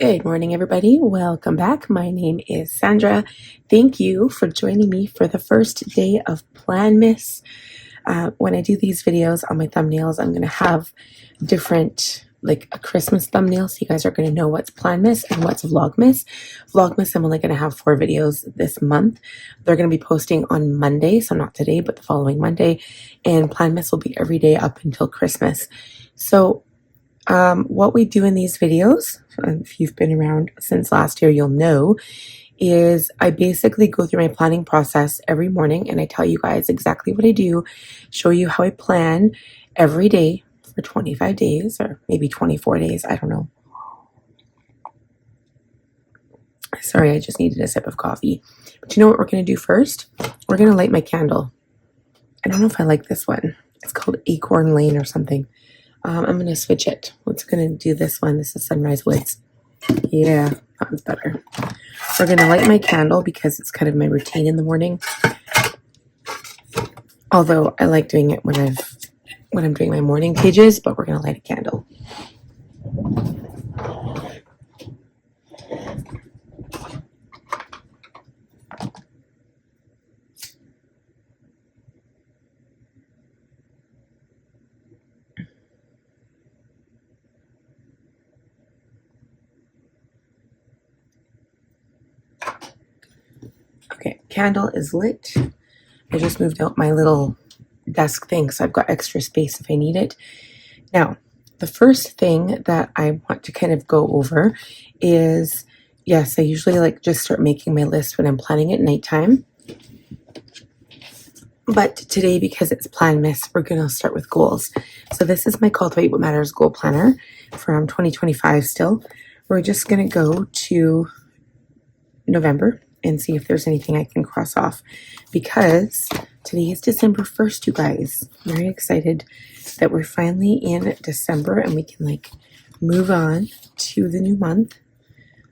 Good morning, everybody. Welcome back. My name is Sandra. Thank you for joining me for the first day of Planmas. When I do these videos on my thumbnails, I'm going to have different, like a Christmas thumbnail, so you guys are going to know what's Planmas and what's Vlogmas. Vlogmas, I'm only going to have 4 videos this month. They're going to be posting on Monday, so not today, but the following Monday. And Planmas will be every day up until Christmas. So what we do in these videos, if you've been around since last year, you'll know, is I basically go through my planning process every morning and I tell you guys exactly what I do, show you how I plan every day for 25 days or maybe 24 days. I don't know. Sorry, I just needed a sip of coffee. But you know what we're going to do first? We're going to light my candle. I don't know if I like this one. It's called Acorn Lane or something. I'm going to switch it. What's going to do this one? This is Sunrise Woods. Yeah, that one's better. We're going to light my candle because it's kind of my routine in the morning. Although I like doing it when I'm doing my morning pages, but we're going to light a candle. Okay, candle is lit. I just moved out my little desk thing, so I've got extra space if I need it. Now, the first thing that I want to kind of go over is, yes, I usually like just start making my list when I'm planning at nighttime. But today, because it's Planmas, we're going to start with goals. So this is my Cultivate What Matters goal planner from 2025 still. We're just going to go to November and see if there's anything I can cross off, because today is December 1st, you guys. I'm very excited that we're finally in December and we can like move on to the new month.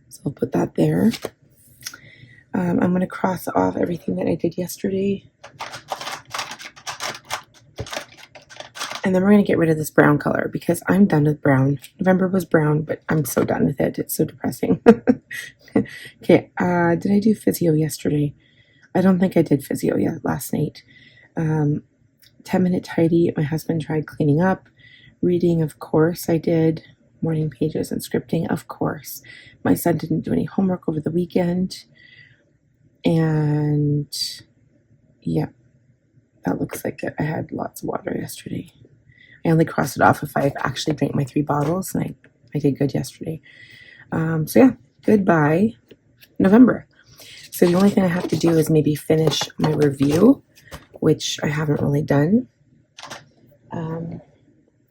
So I'll put that there. I'm going to cross off everything that I did yesterday. And then we're going to get rid of this brown color because I'm done with brown. November was brown, but I'm so done with it. It's so depressing. Okay, did I do physio yesterday? I don't think I did physio yet last night. 10-minute tidy. My husband tried cleaning up. Reading, of course, I did. Morning pages and scripting, of course. My son didn't do any homework over the weekend. And yeah, that looks like it. I had lots of water yesterday. I only crossed it off if I've actually drank my 3 bottles, and I did good yesterday. So yeah, goodbye, November. So the only thing I have to do is maybe finish my review, which I haven't really done. I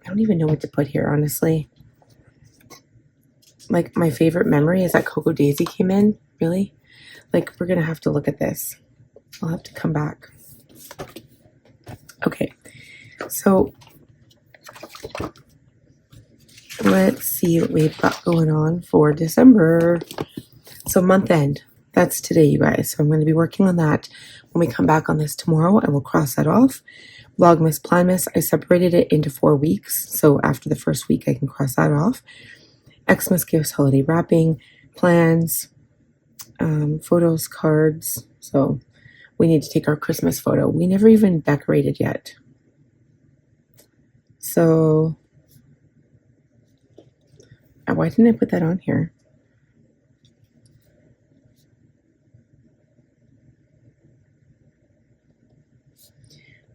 don't even know what to put here, honestly. Like, my favorite memory is that Coco Daisy came in. Really? Like, we're going to have to look at this. I'll have to come back. Okay, so let's see what we've got going on for December. So month end, that's today, you guys. So I'm going to be working on that. When we come back on this tomorrow, I will cross that off. Vlogmas, Planmas, I separated it into 4 weeks. So after the first week, I can cross that off. Xmas gifts, holiday wrapping, plans, photos, cards. So we need to take our Christmas photo. We never even decorated yet. So why didn't I put that on here?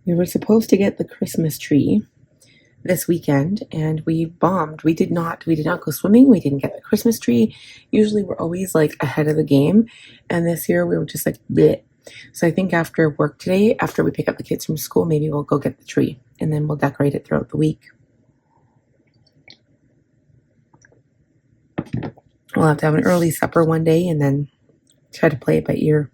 We were supposed to get the Christmas tree this weekend and we bombed. We did not go swimming. We didn't get the Christmas tree. Usually we're always like ahead of the game. And this year we were just like, bleh. So I think after work today, after we pick up the kids from school, maybe we'll go get the tree and then we'll decorate it throughout the week. We'll have to have an early supper one day and then try to play it by ear.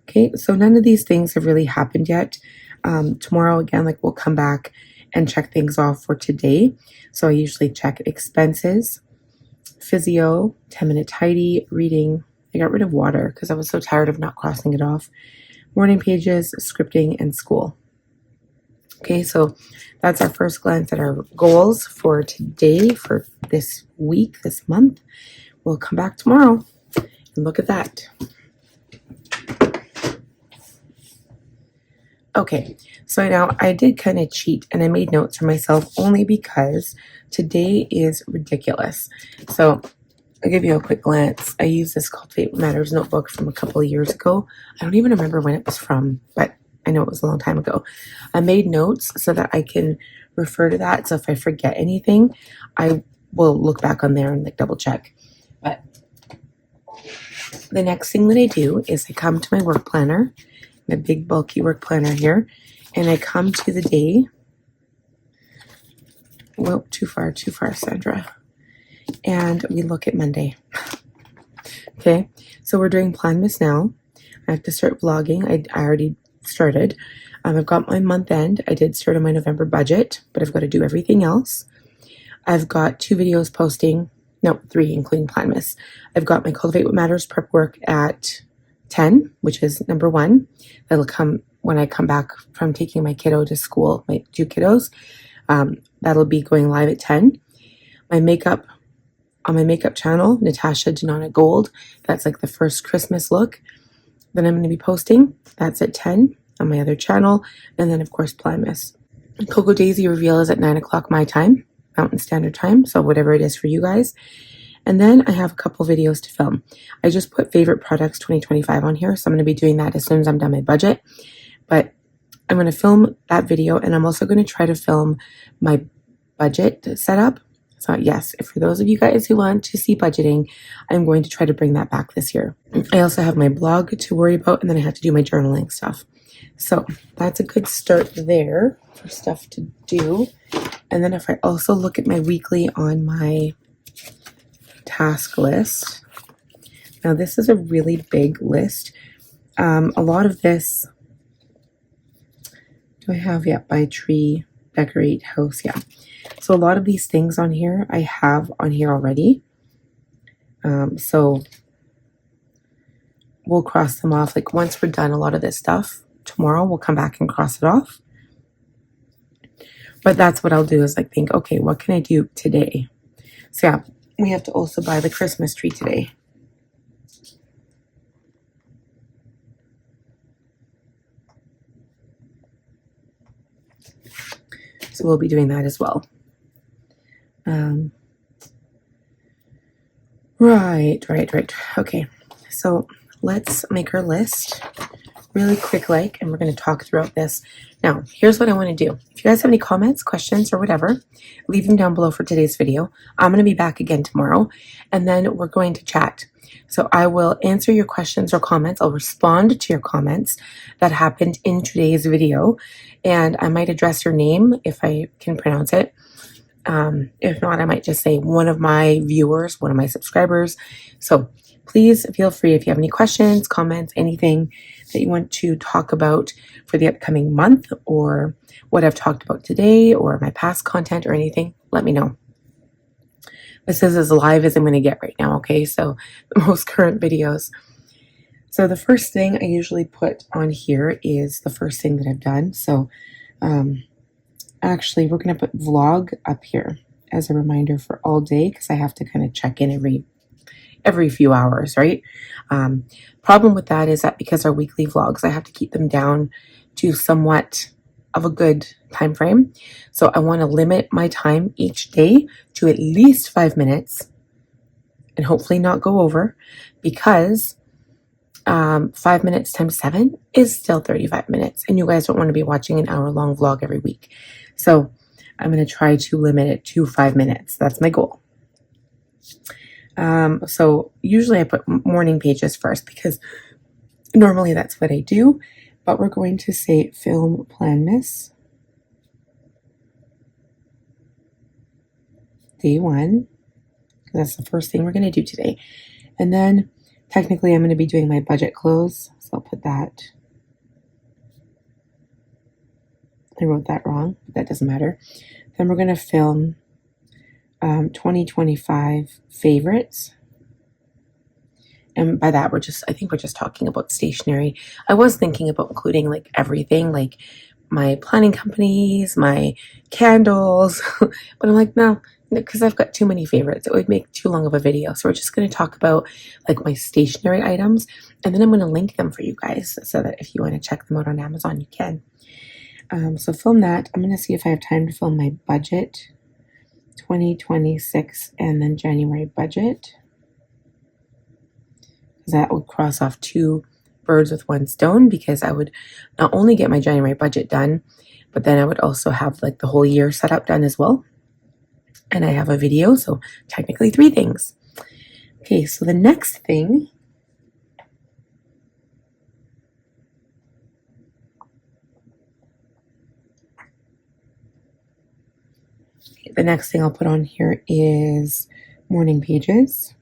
Okay, so none of these things have really happened yet. Tomorrow, again, like we'll come back and check things off for today. So I usually check expenses, physio, 10-minute tidy, reading. I got rid of water because I was so tired of not crossing it off. Morning pages, scripting, and school. Okay, so that's our first glance at our goals for today, for this week, this month. we'll come back tomorrow and look at that. Okay, so now I did kind of cheat and I made notes for myself only because today is ridiculous. So I'll give you a quick glance. I used this Cultivate Matters notebook from a couple of years ago. I don't even remember when it was from, but I know it was a long time ago. I made notes so that I can refer to that. So if I forget anything, I will look back on there and like double check. But the next thing that I do is I come to my work planner, my big bulky work planner here, and I come to the day. Well, too far, Sandra. And we look at Monday. Okay, so we're doing Planmas now. I have to start vlogging. I already started. I've got my month end. I did start on my November budget, but I've got to do everything else. I've got 2 videos posting. No, 3, including Planmas. I've got my Cultivate What Matters prep work at 10, which is number 1. That'll come when I come back from taking my kiddo to school, my 2 kiddos. That'll be going live at 10. My makeup, on my makeup channel, Natasha Denona Gold. That's like the first Christmas look that I'm going to be posting. That's at 10 on my other channel. And then, of course, Planmas. Cocoa Daisy reveal is at 9 o'clock my time, Mountain Standard Time. So whatever it is for you guys. And then I have a couple videos to film. I just put favorite products 2025 on here. So I'm going to be doing that as soon as I'm done my budget. But I'm going to film that video. And I'm also going to try to film my budget setup. So yes, for those of you guys who want to see budgeting, I'm going to try to bring that back this year. I also have my blog to worry about, and then I have to do my journaling stuff. So that's a good start there for stuff to do. And then if I also look at my weekly on my task list, now this is a really big list. A lot of this, do I have, yeah, buy tree, decorate house, yeah. So a lot of these things on here, I have on here already. So we'll cross them off. Like once we're done a lot of this stuff, tomorrow we'll come back and cross it off. But that's what I'll do is like think, okay, what can I do today? So yeah, we have to also buy the Christmas tree today. So we'll be doing that as well. Right. Okay, so let's make our list really quick like, and we're going to talk throughout this. Now, here's what I want to do. If you guys have any comments, questions, or whatever, leave them down below for today's video. I'm going to be back again tomorrow, and then we're going to chat. So I will answer your questions or comments. I'll respond to your comments that happened in today's video, and I might address your name if I can pronounce it. If not, I might just say one of my viewers, one of my subscribers. So please feel free if you have any questions, comments, anything that you want to talk about for the upcoming month, or what I've talked about today, or my past content or anything, let me know. This is as live as I'm going to get right now, okay? So the most current videos. So the first thing I usually put on here is the first thing that I've done. So actually, we're going to put vlog up here as a reminder for all day, because I have to kind of check in every few hours, right? Problem with that is that because our weekly vlogs, I have to keep them down to somewhat of a good time frame. So I want to limit my time each day to at least 5 minutes, and hopefully not go over, because 5 minutes times 7 is still 35 minutes, and you guys don't want to be watching an hour-long vlog every week. So I'm going to try to limit it to 5 minutes. That's my goal. So usually I put morning pages first, because normally that's what I do, but we're going to say film Planmas day 1. That's the first thing we're going to do today. And then technically I'm going to be doing my budget close. So I'll put that. I wrote that wrong, but that doesn't matter. Then we're going to film 2025 favorites. And by that, I think we're just talking about stationery. I was thinking about including like everything, like my planning companies, my candles, but I'm like, no, because I've got too many favorites, it would make too long of a video. So we're just going to talk about like my stationery items, and then I'm going to link them for you guys so that if you want to check them out on Amazon, you can. So film that. I'm going to see if I have time to film my budget 2026 and then January budget, because that would cross off two birds with one stone, because I would not only get my January budget done, but then I would also have like the whole year setup done as well. And I have a video, so technically 3 things. Okay, so the next thing I'll put on here is morning pages.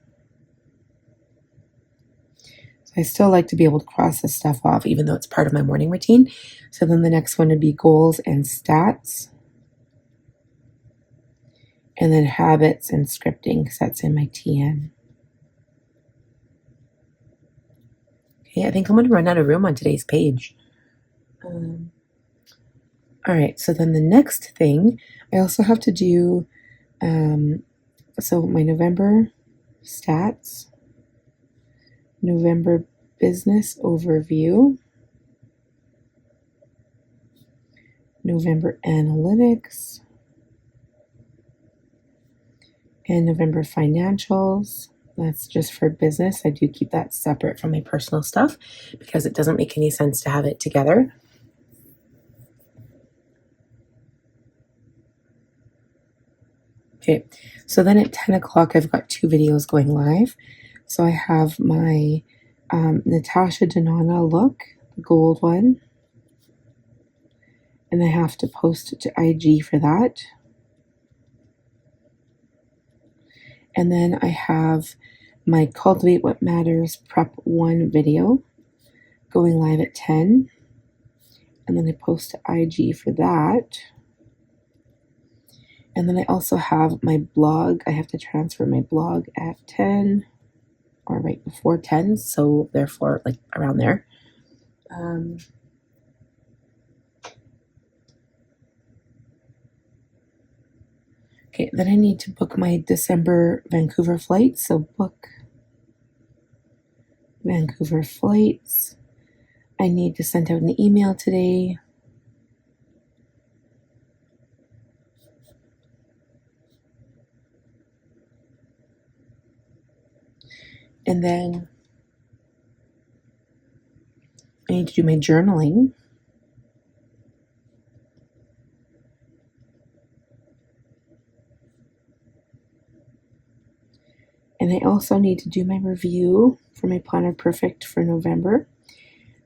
So I still like to be able to cross this stuff off, even though it's part of my morning routine. So then the next one would be goals and stats. And then habits and scripting, because that's in my TN. Okay, I think I'm going to run out of room on today's page. All right, so then the next thing, I also have to do, so my November stats, November business overview, November analytics, and November financials. That's just for business. I do keep that separate from my personal stuff because it doesn't make any sense to have it together. Okay, so then at 10 o'clock, I've got 2 videos going live. So I have my Natasha Denona look, the gold one, and I have to post it to IG for that. And then I have my Cultivate What Matters Prep 1 video going live at 10. And then I post to IG for that. And then I also have my blog. I have to transfer my blog at 10 or right before 10. So therefore, like around there. Okay, then I need to book my December Vancouver flight. So book Vancouver flights. I need to send out an email today. And then I need to do my journaling. And I also need to do my review for my Planner Perfect for November.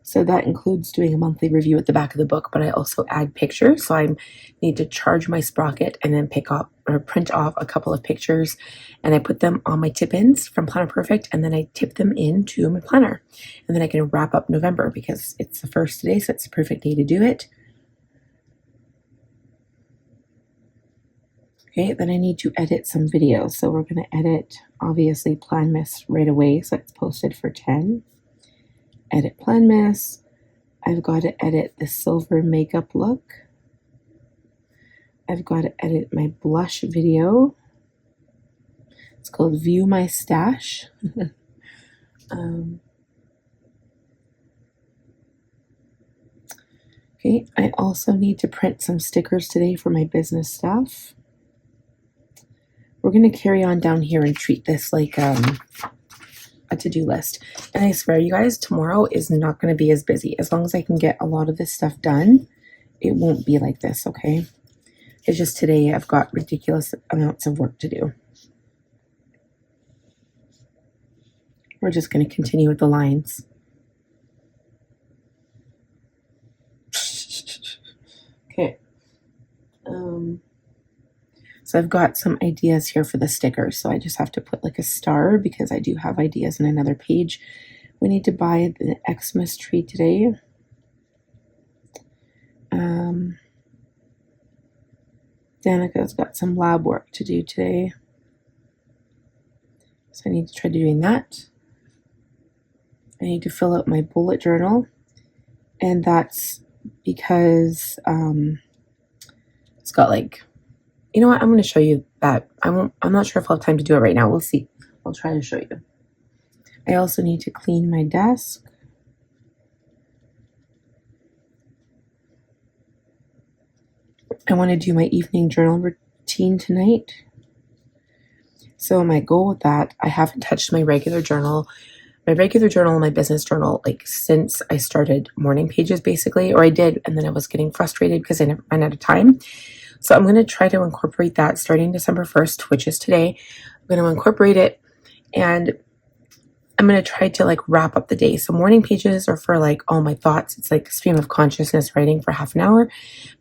So that includes doing a monthly review at the back of the book, but I also add pictures. So I need to charge my sprocket and then pick up or print off a couple of pictures, and I put them on my tip-ins from Planner Perfect, and then I tip them into my planner. And then I can wrap up November because it's the first today, so it's the perfect day to do it. Okay, then I need to edit some videos. So we're going to edit, obviously, Planmas right away. So it's posted for 10. Edit Planmas. I've got to edit the silver makeup look. I've got to edit my blush video. It's called View My Stash. Okay, I also need to print some stickers today for my business stuff. We're going to carry on down here and treat this like a to-do list. And I swear, you guys, tomorrow is not going to be as busy. As long as I can get a lot of this stuff done, it won't be like this, okay? It's just today I've got ridiculous amounts of work to do. We're just going to continue with the lines. Okay. So I've got some ideas here for the stickers. So I just have to put like a star because I do have ideas in another page. We need to buy the Xmas tree today. Danica's got some lab work to do today. So I need to try doing that. I need to fill out my bullet journal. And that's because it's got like You know what? I'm going to show you that. I'm not sure if I'll have time to do it right now. We'll see. I'll try to show you. I also need to clean my desk. I want to do my evening journal routine tonight. So my goal with that, I haven't touched my regular journal and my business journal, like since I started morning pages basically, or I did, and then I was getting frustrated because I never ran out of time. So I'm going to try to incorporate that starting December 1st, which is today. I'm going to incorporate it, and I'm going to try to like wrap up the day. So morning pages are for like all my thoughts. It's like stream of consciousness writing for half an hour.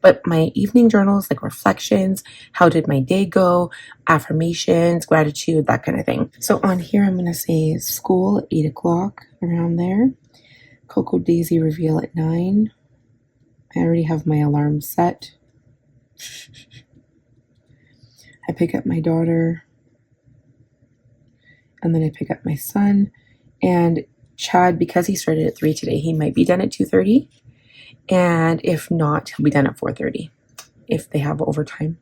But my evening journals, like reflections, how did my day go, affirmations, gratitude, that kind of thing. So on here, I'm going to say school, 8 o'clock, around there. Cocoa Daisy reveal at 9. I already have my alarm set. I pick up my daughter, and then I pick up my son. And Chad, because he started at 3 today, he might be done at 2:30. And if not, he'll be done at 4:30 if they have overtime.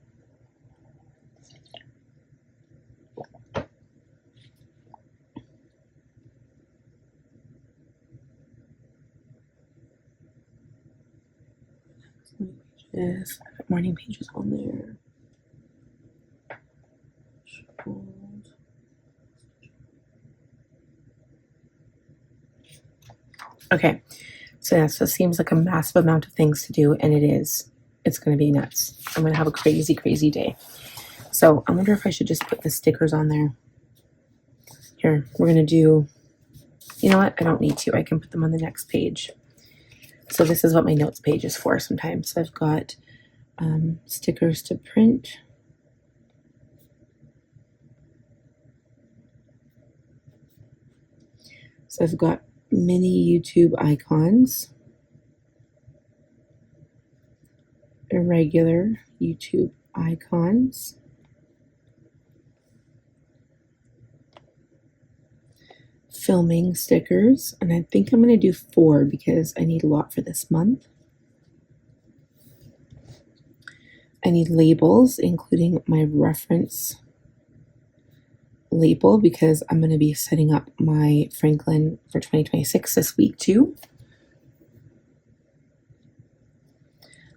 Yes, morning pages on there. Okay, so yeah, so it seems like a massive amount of things to do, and it is. It's going to be nuts. I'm going to have a crazy, crazy day. So I wonder if I should just put the stickers on there. Here, we're going to do, you know what? I don't need to. I can put them on the next page. So this is what my notes page is for sometimes. So I've got stickers to print. So I've got mini YouTube icons, irregular YouTube icons, filming stickers, and I think I'm going to do 4 because I need a lot for this month. I need labels, including my reference label, because I'm going to be setting up my Franklin for 2026 this week too.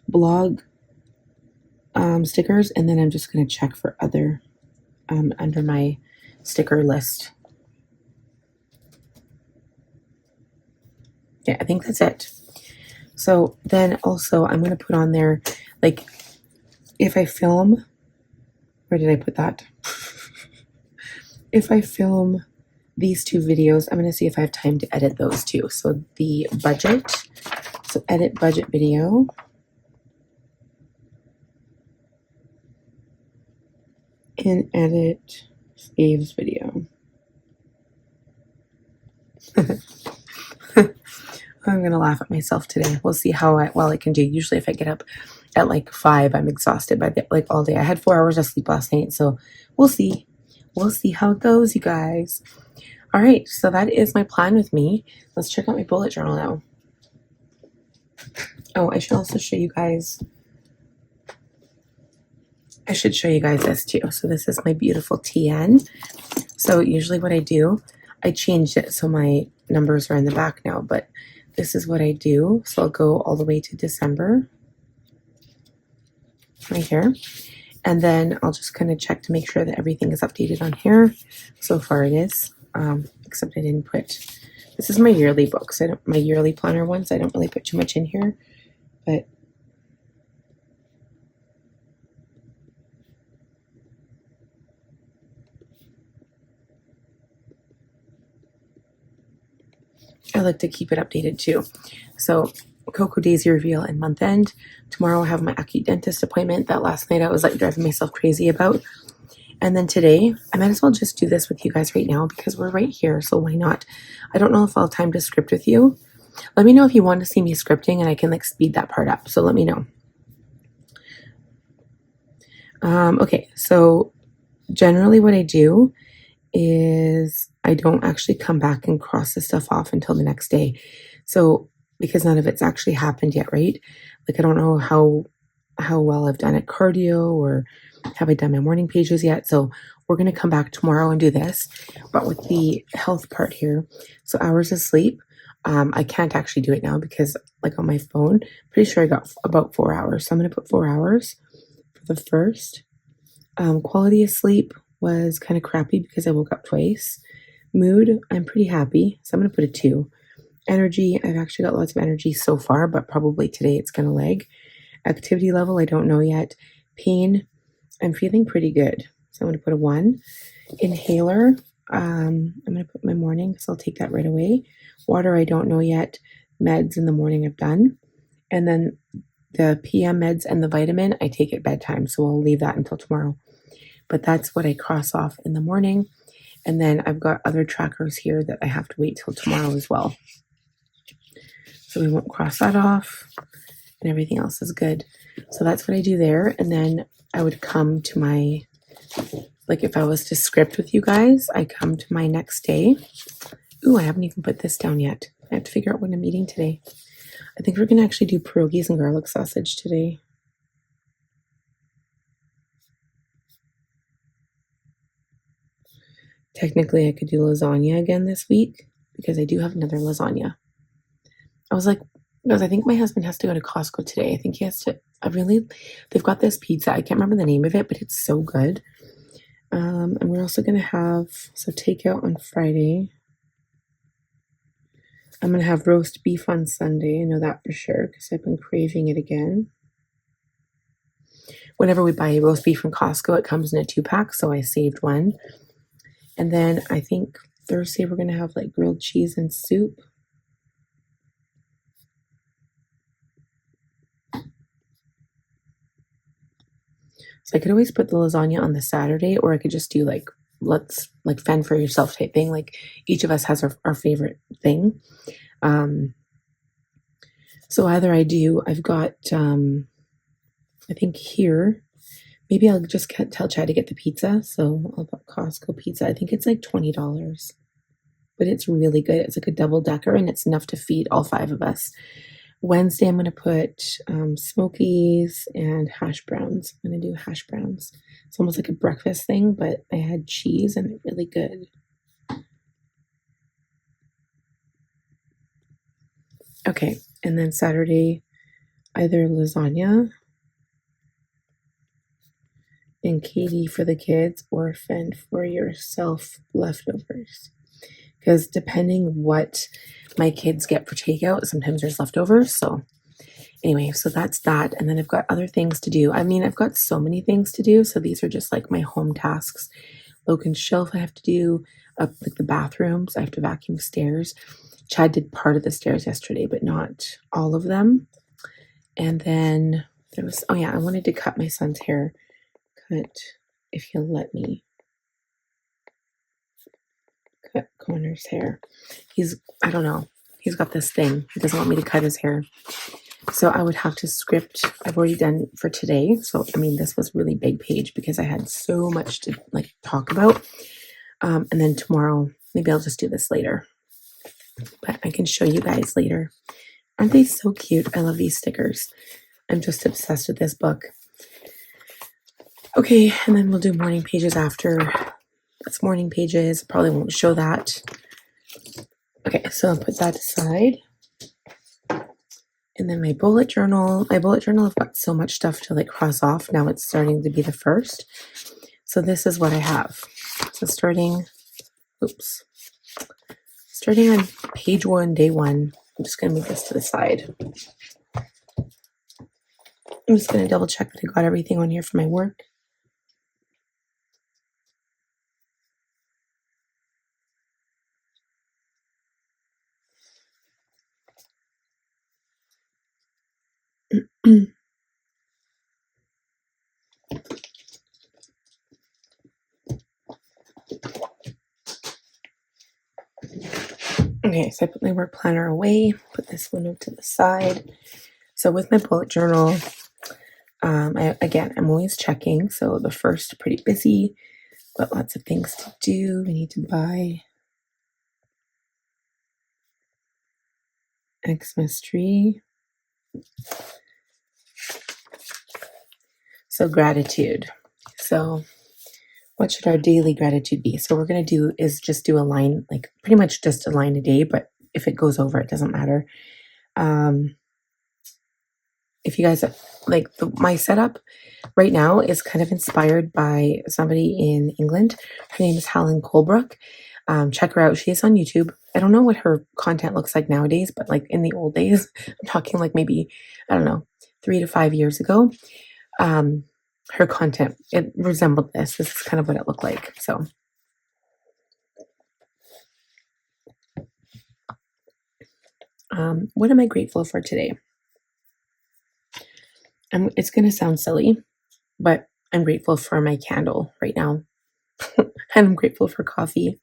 Blog stickers, and then I'm just going to check for other under my sticker list. Yeah, I think that's it. So then also I'm going to put on there, like, if I film, where did I put that? If I film these 2 videos, I'm going to see if I have time to edit those too. So the budget, so edit budget video. And edit saves video. I'm going to laugh at myself today. We'll see how well I can do. Usually if I get up at like 5, I'm exhausted by like all day. I had 4 hours of sleep last night, so we'll see. We'll see how it goes, you guys. All right, so that is my plan with me. Let's check out my bullet journal now. Oh, I should also show you guys. I should show you guys this too. So this is my beautiful TN. So usually what I do, I changed it so my numbers are in the back now, but this is what I do. So I'll go all the way to December right here. And then I'll just kind of check to make sure that everything is updated on here. So far it is, except I didn't put, this is my yearly books. My yearly planner ones. I don't really put too much in here, but I like to keep it updated too. So Cocoa Daisy reveal and month end. Tomorrow I have my acute dentist appointment that last night I was like driving myself crazy about. And then today, I might as well just do this with you guys right now because we're right here, so why not? I don't know if I'll have time to script with you. Let me know if you want to see me scripting and I can like speed that part up, so let me know. Okay, so generally what I do is I don't actually come back and cross this stuff off until the next day. So because none of it's actually happened yet, right? Like I don't know how well I've done at cardio or Have I done my morning pages yet? So we're going to come back tomorrow and do this, but with the health part here. So hours of sleep. I can't actually do it now because like on my phone, pretty sure I got about 4 hours. So I'm going to put 4 hours for the first. Quality of sleep was kind of crappy because I woke up twice. Mood, I'm pretty happy. So I'm going to put a 2. Energy, I've actually got lots of energy so far, but probably today it's going to lag. Activity level, I don't know yet. Pain, I'm feeling pretty good. So I'm going to put a 1. Inhaler, I'm going to put my morning, so I'll take that right away. Water, I don't know yet. Meds in the morning I've done. And then the PM meds and the vitamin, I take at bedtime, so I'll leave that until tomorrow. But that's what I cross off in the morning. And then I've got other trackers here that I have to wait till tomorrow as well. So we won't cross that off, and everything else is good. So that's what I do there. And then I would come to my, like if I was to script with you guys, I come to my next day. Ooh, I haven't even put this down yet. I have to figure out what I'm eating today. I think we're going to actually do pierogies and garlic sausage today. Technically, I could do lasagna again this week because I do have another lasagna. I was like, because I think my husband has to go to Costco today. I think he has to, they've got this pizza. I can't remember the name of it, but it's so good. And we're also going to have, so takeout on Friday. I'm going to have roast beef on Sunday. I know that for sure because I've been craving it again. Whenever we buy roast beef from Costco, it comes in a 2-pack, so I saved one. And then I think Thursday we're going to have like grilled cheese and soup. So I could always put the lasagna on the Saturday, or I could just do like, let's like fend for yourself type thing. Like each of us has our favorite thing. So either I've got, I think here, maybe I'll just tell Chad to get the pizza. So I'll put Costco pizza. I think it's like $20, but it's really good. It's like a double decker and it's enough to feed all 5 of us. Wednesday, I'm going to put smokies and hash browns. I'm going to do hash browns. It's almost like a breakfast thing, but I had cheese and they're really good. Okay, and then Saturday, either lasagna and Katie for the kids or fend for yourself leftovers. Because depending what my kids get for takeout, sometimes there's leftovers. So anyway, so that's that. And then I've got other things to do. I mean, I've got so many things to do. So these are just like my home tasks. Logan's shelf I have to do, up like the bathrooms. I have to vacuum stairs. Chad did part of the stairs yesterday, but not all of them. And then there was, oh yeah, I wanted to cut my son's hair. Cut, if he'll let me. Cut Connor's hair. I don't know. He's got this thing. He doesn't want me to cut his hair. So I would have to script. I've already done for today. So, I mean, this was really big page because I had so much to like talk about. And then tomorrow, maybe I'll just do this later. But I can show you guys later. Aren't they so cute? I love these stickers. I'm just obsessed with this book. Okay, and then we'll do morning pages after. That's morning pages. Probably won't show that. Okay, so I'll put that aside. And then my bullet journal. My bullet journal, I've got so much stuff to like cross off. Now it's starting to be the first. So this is what I have. So starting on page 1, day 1. I'm just going to move this to the side. I'm just going to double check that I got everything on here for my work. Okay, so I put my work planner away, put this window to the side. So with my bullet journal, I'm always checking. So the first, pretty busy, got lots of things to do. We need to buy Xmas tree. So gratitude. So what should our daily gratitude be? So what we're going to do is just do a line, like pretty much just a line a day, but if it goes over, it doesn't matter. If you guys like my setup right now is kind of inspired by somebody in England. Her name is Helen Colebrook. Check her out. She is on YouTube. I don't know what her content looks like nowadays, but like in the old days, I'm talking like maybe, I don't know, 3 to 5 years ago. Her content, it resembled this. This is kind of what it looked like. So what am I grateful for today? It's going to sound silly, but I'm grateful for my candle right now. And I'm grateful for coffee.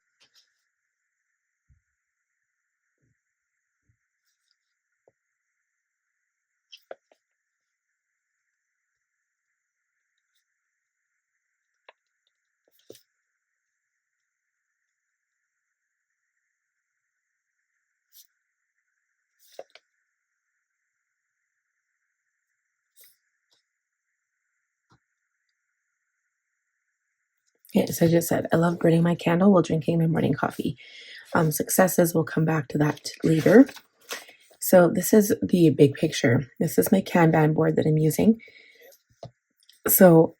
Yes, I just said I love burning my candle while drinking my morning coffee. Successes, we'll come back to that later. So this is the big picture. This is my Kanban board that I'm using. So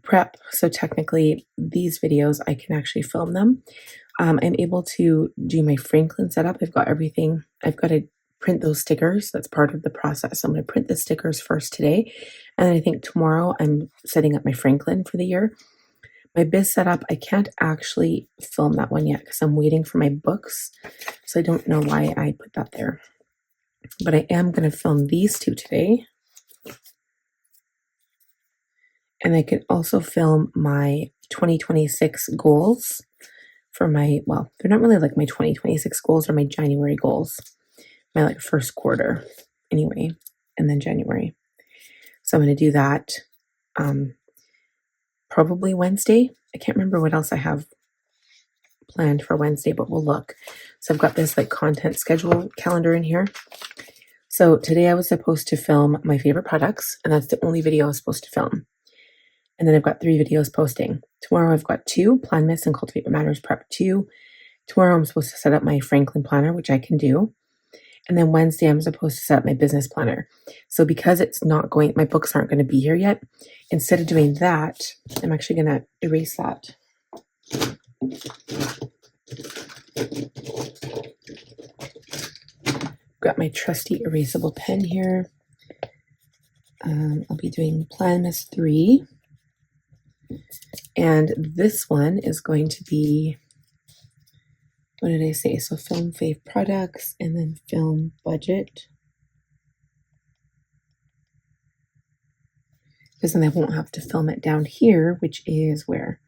prep. So technically these videos, I can actually film them. I'm able to do my Franklin setup. I've got everything. I've got to print those stickers. That's part of the process. I'm going to print the stickers first today. And then I think tomorrow I'm setting up my Franklin for the year. My biz setup, I can't actually film that one yet because I'm waiting for my books. So I don't know why I put that there. But I am going to film these two today. And I can also film my 2026 goals for my, well, they're not really like my 2026 goals or my January goals. My like first quarter anyway, and then January. So I'm going to do that probably Wednesday. I can't remember what else I have planned for Wednesday, but we'll look. So I've got this like content schedule calendar in here. So today I was supposed to film my favorite products, and that's the only video I was supposed to film. And then I've got 3 videos posting. Tomorrow I've got 2, Planmas and Cultivate What Matters Prep 2. Tomorrow I'm supposed to set up my Franklin planner, which I can do. And then Wednesday I'm supposed to set up my business planner. So because it's not going, my books aren't going to be here yet, instead of doing that, I'm actually going to erase that. Got my trusty erasable pen here. I'll be doing Planmas 3. And this one is going to be, what did I say? So film fave products and then film budget. Because then I won't have to film it down here, which is where.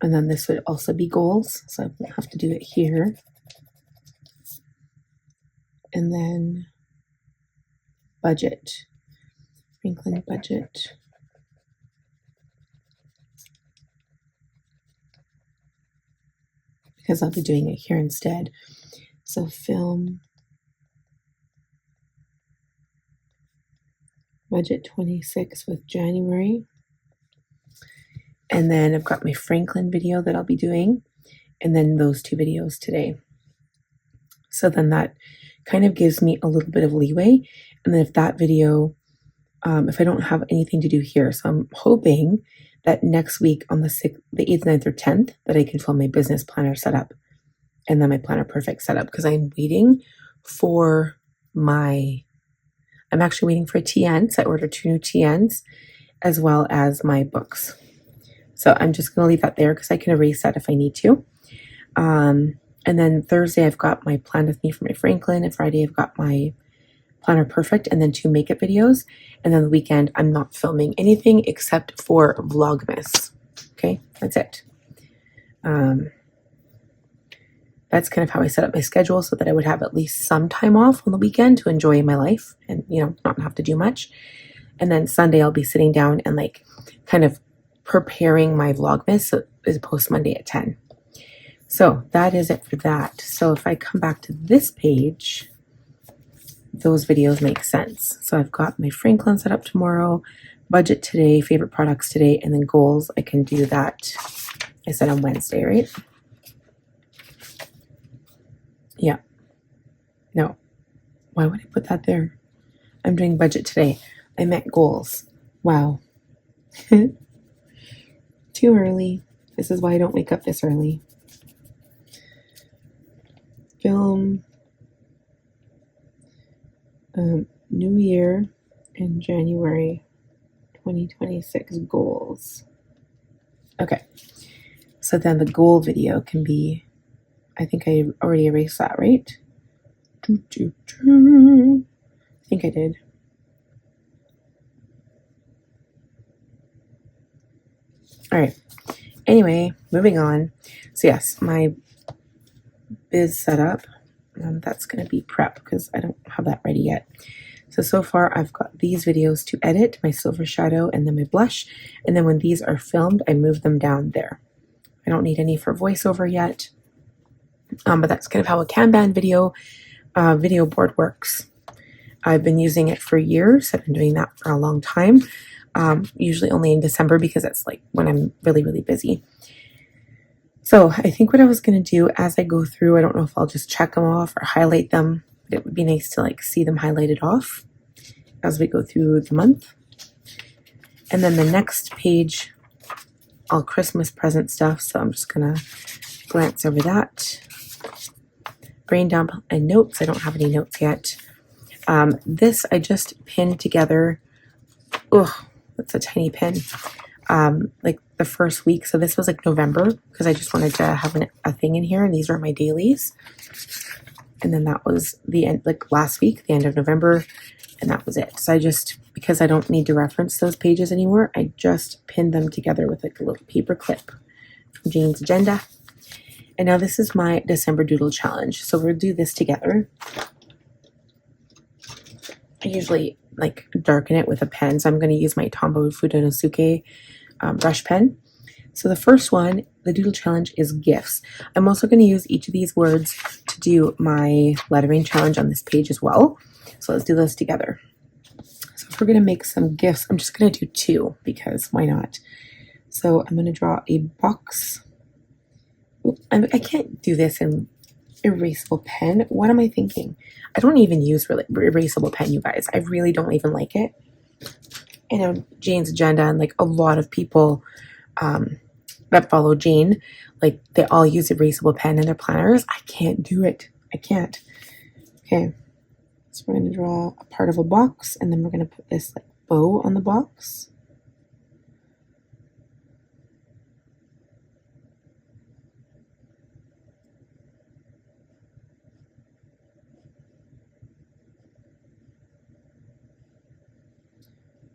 And then this would also be goals. So I won't have to do it here. And then budget. Franklin budget. Because I'll be doing it here instead. So film budget 26 with January. And then I've got my Franklin video that I'll be doing. And then those 2 videos today. So then that kind of gives me a little bit of leeway. And then if that video, if I don't have anything to do here, so I'm hoping that next week on the 8th, 9th, or 10th, that I can film my business planner setup and then my Planner Perfect setup, because I'm waiting for I'm actually waiting for a TN, so I ordered 2 new TNs as well as my books. So I'm just going to leave that there because I can erase that if I need to. And then Thursday, I've got my Plan With Me for my Franklin, and Friday, I've got my Planner Perfect, and then 2 makeup videos. And then the weekend, I'm not filming anything except for Vlogmas. Okay, that's it. That's kind of how I set up my schedule so that I would have at least some time off on the weekend to enjoy my life and, not have to do much. And then Sunday, I'll be sitting down and like kind of preparing my Vlogmas. So it's post Monday at 10. So that is it for that. So if I come back to this page, those videos make sense. So I've got my Franklin set up tomorrow, budget today, favorite products today, and then goals. I can do that, I said on Wednesday, right? Yeah. No. Why would I put that there? I'm doing budget today. I meant goals. Wow. Too early. This is why I don't wake up this early. Film. New Year in January 2026 goals. Okay. So then the goal video can be, I think I already erased that, right? I think I did. All right. Anyway, moving on. So yes, my biz setup, that's going to be prep because I don't have that ready yet. So far I've got these videos to edit, my silver shadow and then my blush. And then when these are filmed, I move them down there. I don't need any for voiceover yet. But that's kind of how a Kanban video board works. I've been using it for years. I've been doing that for a long time. Usually only in December because that's like when I'm really, really busy. So I think what I was going to do as I go through, I don't know if I'll just check them off or highlight them, but it would be nice to like see them highlighted off as we go through the month. And then the next page, all Christmas present stuff. So I'm just going to glance over that. Brain dump and notes. I don't have any notes yet. This I just pinned together. Oh, that's a tiny pin. Like the first week. So this was like November because I just wanted to have a thing in here, and these are my dailies. And then that was the end, like last week, the end of November, and that was it. So I just, because I don't need to reference those pages anymore, I just pinned them together with like a little paper clip from Jane's agenda. And now this is my December doodle challenge. So we'll do this together. I usually like darken it with a pen, so I'm going to use my Tombow Fudonosuke brush pen. So the first one, the doodle challenge, is gifts. I'm also going to use each of these words to do my lettering challenge on this page as well. So let's do those together. So if we're going to make some gifts, I'm just going to do 2 because why not? So I'm going to draw a box. I can't do this in erasable pen. What am I thinking? I don't even use really erasable pen, you guys. I really don't even like it. You know, Jane's agenda and like a lot of people that follow Jane, like they all use erasable pen in their planners. I can't do it. I can't. Okay. So we're going to draw a part of a box, and then we're going to put this like bow on the box.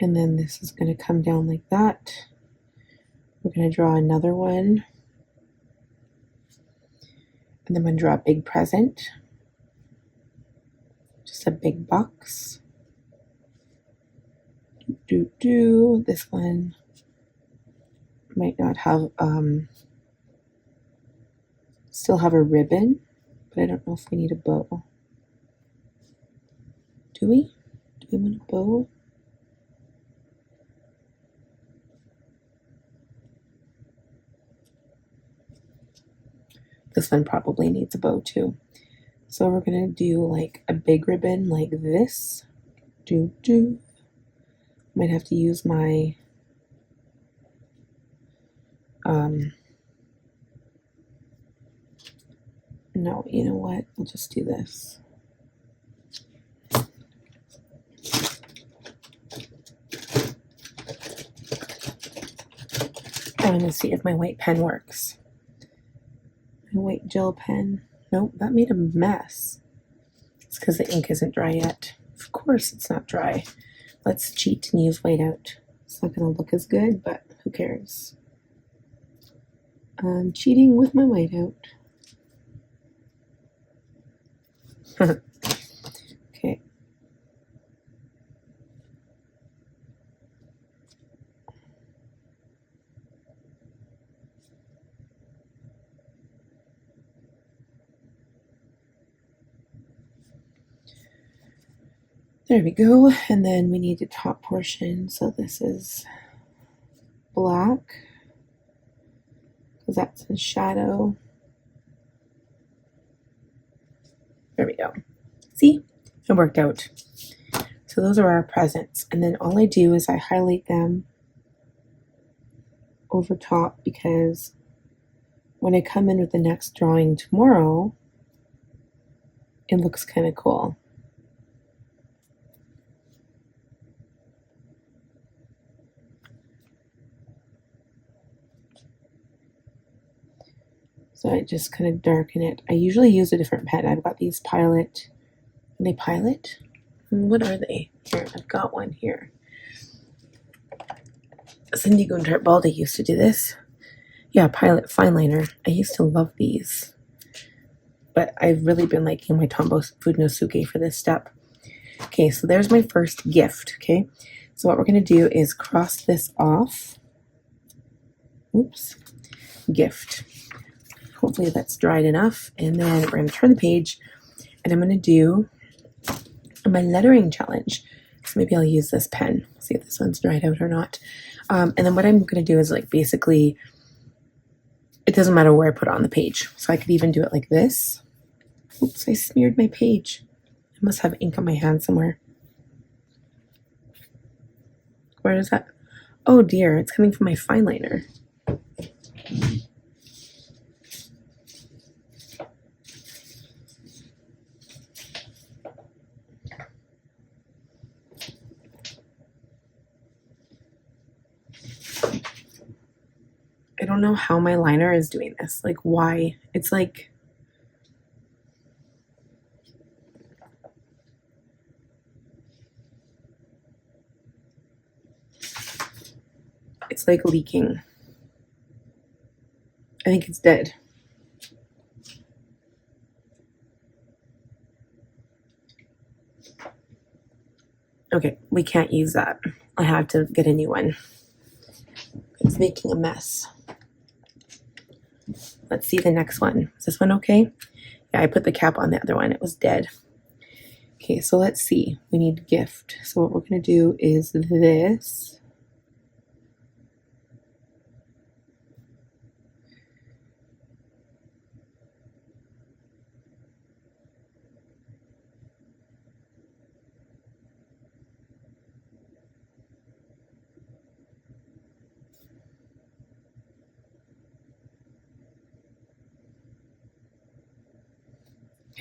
And then this is going to come down like that. We're going to draw another one. And then I'm going to draw a big present. Just a big box. This one might not have, still have a ribbon, but I don't know if we need a bow. Do we? Do we want a bow? This one probably needs a bow too. So we're gonna do like a big ribbon like this. Might have to use my no, you know what? We'll just do this. I'm gonna see if my white pen works. My white gel pen. Nope, that made a mess. It's because the ink isn't dry yet. Of course it's not dry. Let's cheat and use whiteout. It's not gonna look as good, but who cares? I'm cheating with my whiteout. Okay. There we go. And then we need the top portion. So this is black, because that's the shadow. There we go. See, it worked out. So those are our presents. And then all I do is I highlight them over top, because when I come in with the next drawing tomorrow, it looks kind of cool. So I just kind of darken it. I usually use a different pen. I've got these Pilot. Are they Pilot? What are they? Here, I've got one here. Cindy Gunther Baldy used to do this. Yeah, Pilot fine liner. I used to love these. But I've really been liking my Tombow Food no Suke for this step. Okay, so there's my first gift, okay? So what we're going to do is cross this off. Oops. Gift. Hopefully that's dried enough. And then we're going to turn the page, and I'm going to do my lettering challenge. So maybe I'll use this pen. See if this one's dried out or not. And then what I'm going to do is like basically, it doesn't matter where I put it on the page. So I could even do it like this. Oops, I smeared my page. I must have ink on my hand somewhere. Where is that? Oh dear, it's coming from my fine liner. I don't know how my liner is doing this. Like, why? It's like, it's like leaking. I think it's dead. Okay, we can't use that. I have to get a new one. It's making a mess. Let's see the next one. Is this one okay? Yeah, I put the cap on the other one. It was dead. Okay, so let's see. We need gift. So what we're going to do is this.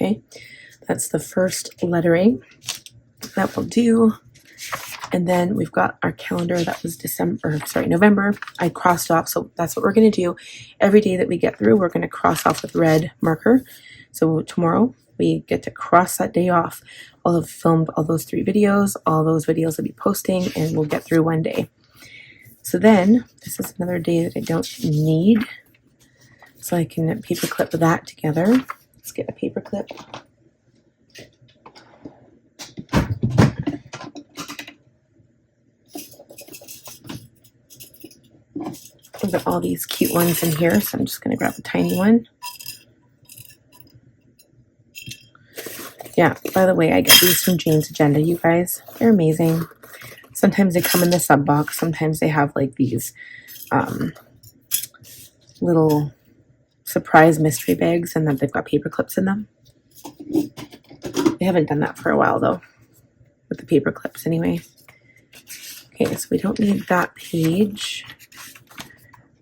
Okay, that's the first lettering that we'll do. And then we've got our calendar. That was November. I crossed off. So that's what we're going to do. Every day that we get through, we're going to cross off with red marker. So tomorrow we get to cross that day off. I'll have filmed all those 3 videos. All those videos will be posting, and we'll get through one day. So then this is another day that I don't need. So I can paper clip that together. Let's get a paper clip. I've got all these cute ones in here, so I'm just going to grab a tiny one. Yeah, by the way, I get these from Jane's Agenda, you guys. They're amazing. Sometimes they come in the sub box. Sometimes they have like these little surprise mystery bags, and then they've got paper clips in them. They haven't done that for a while though, with the paper clips anyway. Okay, so we don't need that page.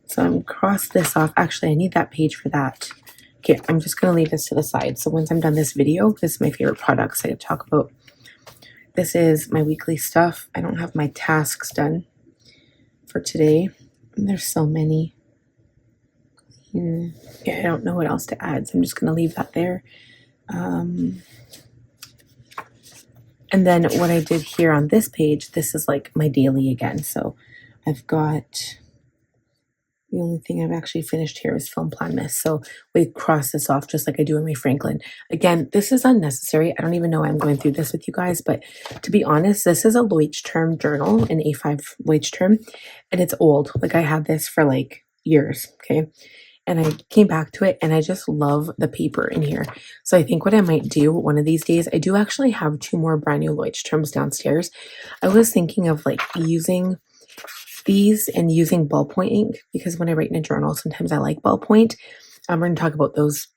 So I'm cross this off. Actually, I need that page for that. Okay, I'm just going to leave this to the side. So once I'm done this video, this is my favorite products I talk about. This is my weekly stuff. I don't have my tasks done for today. And there's so many. Yeah, I don't know what else to add, so I'm just going to leave that there. And then what I did here on this page, this is like my daily again. So I've got, the only thing I've actually finished here is film Planmas. So we cross this off just like I do in my Franklin. Again, this is unnecessary. I don't even know why I'm going through this with you guys, but to be honest, this is a Leuchtturm journal, an A5 Leuchtturm, and it's old. Like I had this for like years, okay? and I came back to it and I just love the paper in here. So I think what I might do one of these days, I do actually have 2 more brand new Leuchtturms downstairs. I was thinking of like using these and using ballpoint ink, because when I write in a journal, sometimes I like ballpoint. We're going to talk about those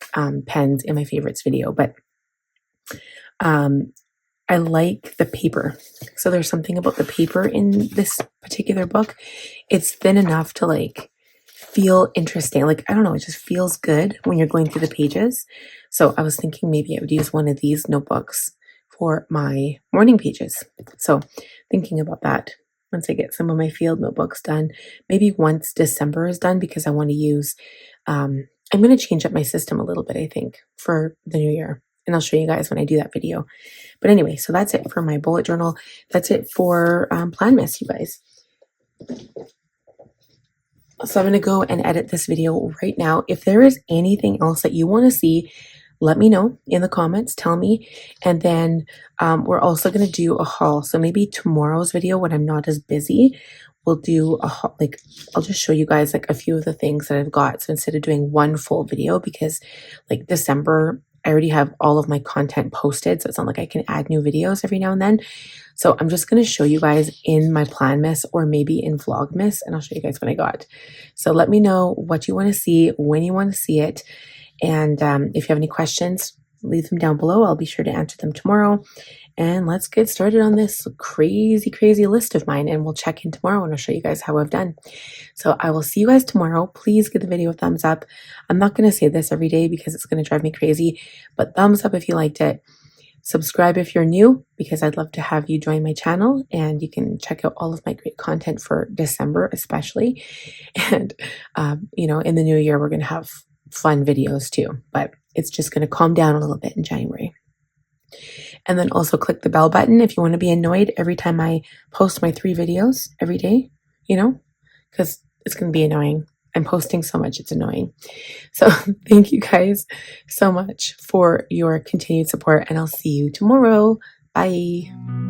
pens in my favorites video, but I like the paper. So there's something about the paper in this particular book. It's thin enough to like feel interesting. Like, I don't know, it just feels good when you're going through the pages. So I was thinking maybe I would use one of these notebooks for my morning pages. So thinking about that once I get some of my field notebooks done, maybe once December is done, because I want to use, I'm going to change up my system a little bit, I think, for the new year. And I'll show you guys when I do that video. But anyway, so that's it for my bullet journal. That's it for Planmas, you guys. So I'm going to go and edit this video right now. If there is anything else that you want to see, let me know in the comments, tell me. And then we're also going to do a haul. So maybe tomorrow's video, when I'm not as busy, we'll do a haul. Like, I'll just show you guys like a few of the things that I've got. So instead of doing one full video, because like December, I already have all of my content posted. So it's not like I can add new videos every now and then. So I'm just going to show you guys in my Planmas or maybe in Vlogmas, and I'll show you guys what I got. So let me know what you want to see, when you want to see it. And if you have any questions, leave them down below. I'll be sure to answer them tomorrow. And let's get started on this crazy, crazy list of mine. And we'll check in tomorrow and I'll show you guys how I've done. So I will see you guys tomorrow. Please give the video a thumbs up. I'm not going to say this every day because it's going to drive me crazy, but thumbs up if you liked it. Subscribe if you're new, because I'd love to have you join my channel, and you can check out all of my great content for December especially. And, you know, in the new year, we're going to have fun videos too, but it's just going to calm down a little bit in January. And then also click the bell button if you want to be annoyed every time I post my 3 videos every day, you know, because it's going to be annoying. I'm posting so much, it's annoying. So thank you guys so much for your continued support, and I'll see you tomorrow. Bye.